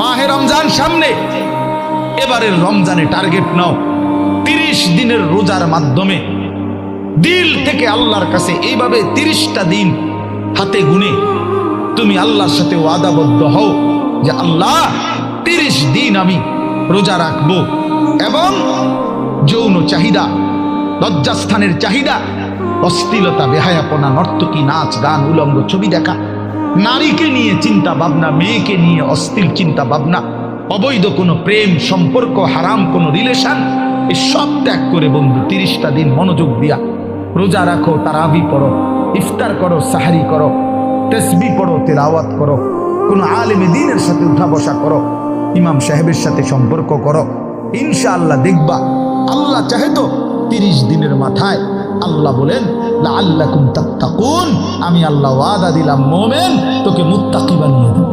মাহে রমজান সামনে, এবারের রমজানে টার্গেট নাও 30 দিনের রোজার মাধ্যমে দিল থেকে আল্লাহর কাছে এইভাবে 30টা দিন হাতে গুনে তুমি আল্লাহর সাথে ওয়াদাবদ্ধ হও যে আল্লাহ 30 দিন আমি রোজা রাখবো, এবং যৌন চাহিদা, লজ্জাস্থানের চাহিদা, অশ্লীলতা, বেহায়াপনা, নর্তকী, নাচ গান, উলঙ্গ ছবি দেখা, নারীকে নিয়ে চিন্তা ভাবনা, মেয়েকে নিয়ে অশ্লীল চিন্তা ভাবনা, অবৈধ কোনো প্রেম সম্পর্ক, হারাম কোনো রিলেশন, এই সব ত্যাগ করে বন্ধু 30টা দিন মনোযোগ দিয়া রোজা রাখো, তারাবি পড়ো, ইফতার করো, সাহারি করো, তাসবিহ পড়ো, তেলাওয়াত করো, কোনো আলেমে দ্বীনের সাথে উঠা বসা করো, ইমাম সাহেবের সাথে সম্পর্ক করো। ইনশাআল্লাহ দেখবা আল্লাহ চাহে তো 30 দিনের মাথায় আল্লাহ বলেন লাআল্লাকুম তাত্তাকুন, আমি আল্লাহ ওয়াদা দিলাম মোমেন তোকে মুত্তাকি বানিয়ে দেব।